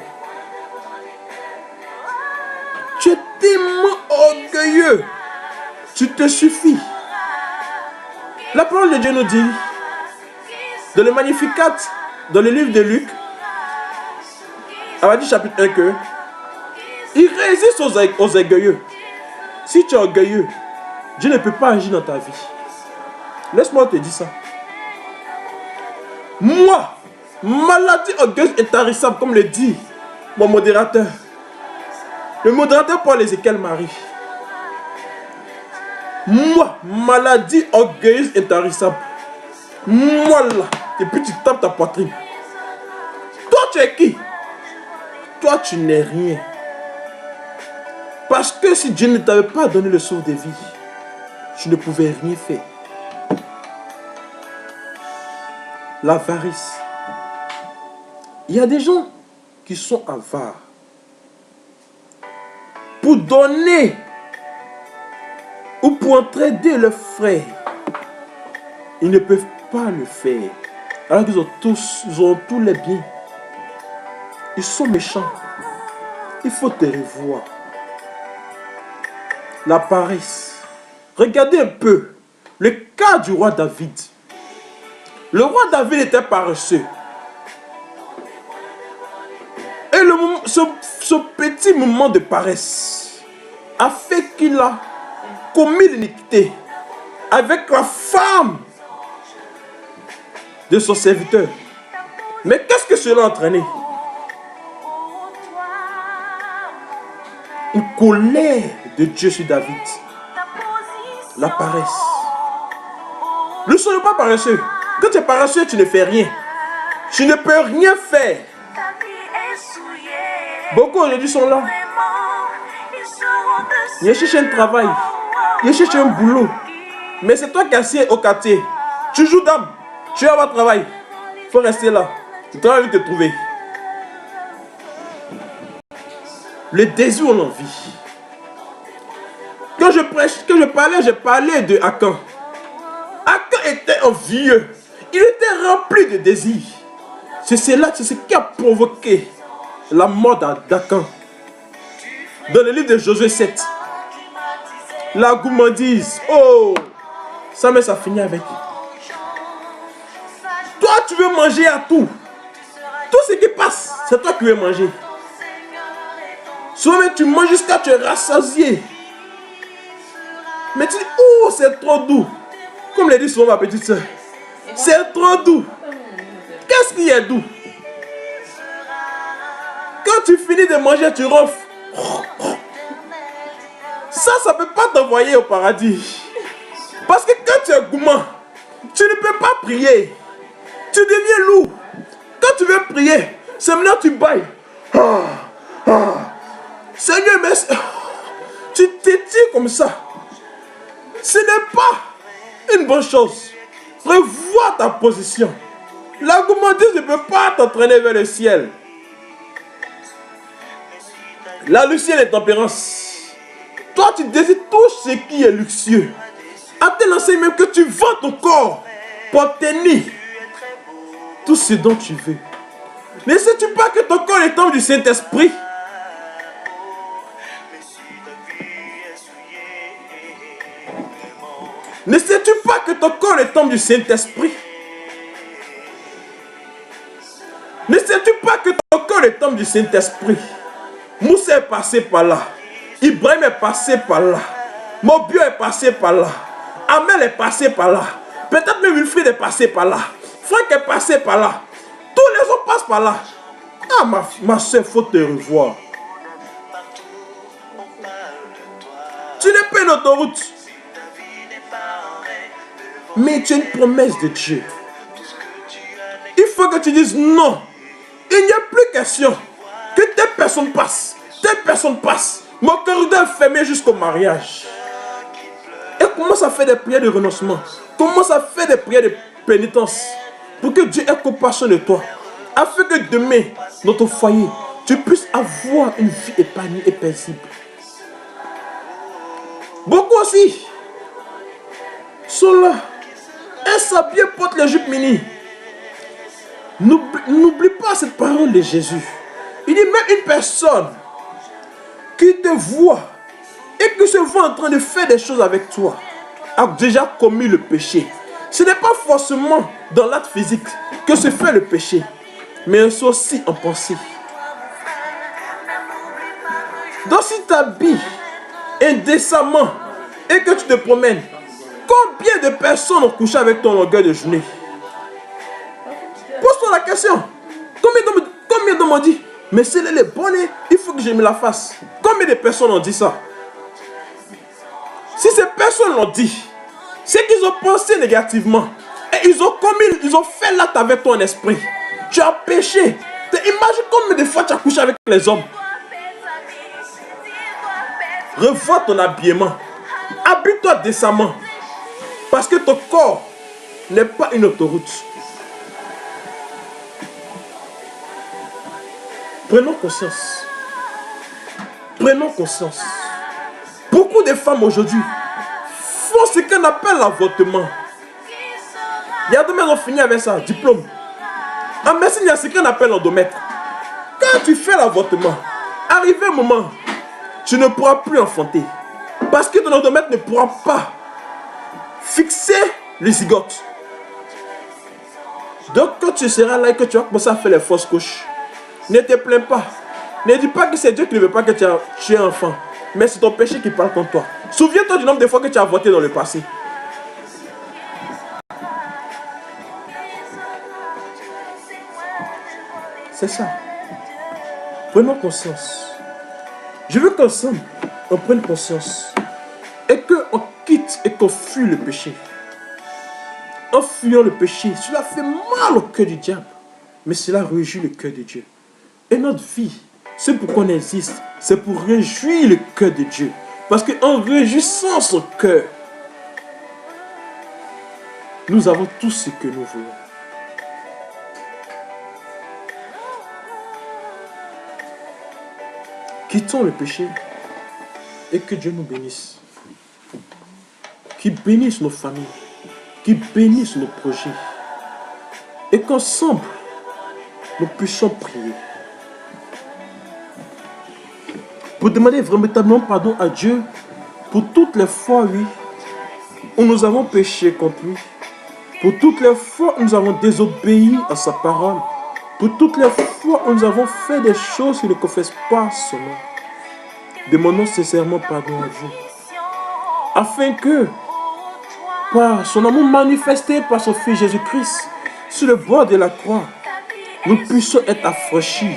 Tu es tellement orgueilleux. Tu te suffis. La parole de Dieu nous dit, dans le Magnificat, dans le livre de Luc, à chapitre 1, que il résiste aux orgueilleux. Si tu es orgueilleux, Dieu ne peut pas agir dans ta vie. Laisse-moi te dire ça. Moi, maladie orgueilleuse intarissable, comme le dit mon modérateur. Le modérateur Paul Ézéchiel Marie. Moi, maladie orgueilleuse intarissable. Moi là, et puis tu tapes ta poitrine. Toi, tu es qui? Toi, tu n'es rien. Parce que si Dieu ne t'avait pas donné le souffle de vie, tu ne pouvais rien faire. L'avarice. Il y a des gens qui sont avares. Pour donner ou pour entraider leurs frères, ils ne peuvent pas le faire. Alors qu'ils ont tous les biens. Ils sont méchants. Il faut te revoir. La paresse. Regardez un peu le cas du roi David. Le roi David était paresseux. Et ce petit moment de paresse a fait qu'il a commis l'iniquité avec la femme de son serviteur. Mais qu'est-ce que cela a entraîné? Une colère de Dieu sur David. La paresse. Ne soyons pas paresseux. Quand tu es paresseux, tu ne fais rien. Tu ne peux rien faire. Beaucoup aujourd'hui sont là. Ils cherchent un travail. Ils cherchent un boulot. Mais c'est toi qui es assis au quartier. Tu joues dame. Tu vas avoir travail. Il faut rester là. Tu travailles avec te trouver. Le désir ou l'envie. Quand je parlais, j'ai parlé de Akan. Akan était envieux. Il était rempli de désirs. C'est ce qui a provoqué la mort d'Akan. Dans le livre de Josué 7. La gourmandise. Oh! Ça, mais ça finit avec. Toi, tu veux manger à tout. Tout ce qui passe, c'est toi qui veux manger. Souvent, tu manges jusqu'à tu es rassasié. Mais tu dis, oh, c'est trop doux. Comme le dit souvent ma petite soeur. C'est trop doux. Qu'est-ce qui est doux? Quand tu finis de manger, tu ronfles. Ça ne peut pas t'envoyer au paradis. Parce que quand tu es gourmand, tu ne peux pas prier. Tu deviens lourd. Quand tu veux prier, c'est maintenant que tu bailles. Seigneur, merci. Tu t'étires comme ça. Ce n'est pas une bonne chose. Revois ta position. La gourmandise ne peut pas t'entraîner vers le ciel. La lucienne est tempérance. Toi, tu désires tout ce qui est luxueux. À tel enseigne même que tu vends ton corps pour obtenir tout ce dont tu veux. Ne sais-tu pas que ton corps est temple du Saint-Esprit? Ne sais-tu pas que ton corps est temple du Saint-Esprit? Ne sais-tu pas que ton corps est temple du Saint-Esprit? Moussa est passé par là. Ibrahim est passé par là. Mobio est passé par là. Amel est passé par là. Peut-être même Wilfried est passé par là. Franck est passé par là. Tous les autres passent par là. Ah, ma soeur, il faut te revoir. Tu n'es pas une autoroute. Mais tu es une promesse de Dieu. Il faut que tu dises non. Il n'y a plus question que telle personne passe. Telle personne passe. Mon corridor est fermé jusqu'au mariage. Et commence à faire des prières de renoncement. Commence à faire des prières de pénitence. Pour que Dieu ait compassion de toi. Afin que demain, dans ton foyer, tu puisses avoir une vie épanouie et paisible. Beaucoup aussi sont là. Et s'habillent, portent les jupes mini. N'oublie pas cette parole de Jésus. Il dit même une personne qui te voit et qui se voit en train de faire des choses avec toi a déjà commis le péché. Ce n'est pas forcément dans l'acte physique que se fait le péché, mais c'est aussi en pensée. Donc si tu t'habilles indécemment et que tu te promènes, combien de personnes ont couché avec ton longueur de journée? Pose-toi la question. Combien d'hommes ont dit, mais si elle est bonne, il faut que je me la fasse. Combien de personnes ont dit ça? Si ces personnes l'ont dit, c'est qu'ils ont pensé négativement. Et ils ont fait l'acte avec ton esprit. Tu as péché. Imagine combien de fois tu as couché avec les hommes. Revois ton habillement. Habille-toi décemment. Parce que ton corps n'est pas une autoroute. Prenons conscience. Prenons conscience. Beaucoup de femmes aujourd'hui font ce qu'on appelle l'avortement. Il y a demain, ils ont fini avec ça, diplôme. En médecine, il y a ce qu'on appelle l'endomètre. Quand tu fais l'avortement, arrivé un moment, tu ne pourras plus enfanter. Parce que ton endomètre ne pourra pas fixer les zygotes. Donc quand tu seras là et que tu vas commencer à faire les fausses couches, ne te plains pas. Ne dis pas que c'est Dieu qui ne veut pas que tu aies un enfant. Mais c'est ton péché qui parle contre toi. Souviens-toi du nombre de fois que tu as avorté dans le passé. C'est ça. Prenons conscience. Je veux qu'ensemble, on prenne conscience. Et qu'on quitte et qu'on fuit le péché. En fuyant le péché, cela fait mal au cœur du diable. Mais cela réjouit le cœur de Dieu. Et notre vie, c'est pourquoi on existe. C'est pour réjouir le cœur de Dieu. Parce qu'en réjouissant son cœur, nous avons tout ce que nous voulons. Quittons le péché et que Dieu nous bénisse. Qu'il bénisse nos familles, qu'il bénisse nos projets. Et qu'ensemble, nous puissions prier. Pour demander véritablement pardon à Dieu pour toutes les fois, oui, où nous avons péché contre lui. Pour toutes les fois où nous avons désobéi à sa parole. Pour toutes les fois où nous avons fait des choses qui ne confessent pas son nom. Demandons sincèrement pardon à Dieu. Afin que, par son amour manifesté par son Fils Jésus-Christ, sur le bord de la croix, nous puissions être affranchis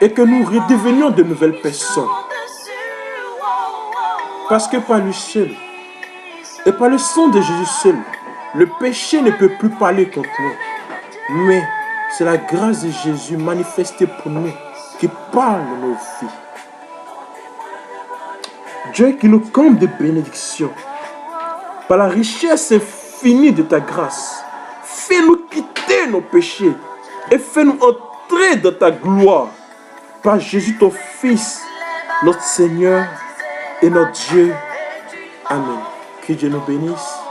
et que nous redevenions de nouvelles personnes. Parce que par lui seul, et par le sang de Jésus seul, le péché ne peut plus parler contre nous. Mais c'est la grâce de Jésus manifestée pour nous qui parle de nos vies. Dieu qui nous comble de bénédictions, par la richesse infinie de ta grâce, fais-nous quitter nos péchés et fais-nous entrer dans ta gloire par Jésus ton Fils, notre Seigneur et notre Dieu. Amen. Que Dieu nous bénisse.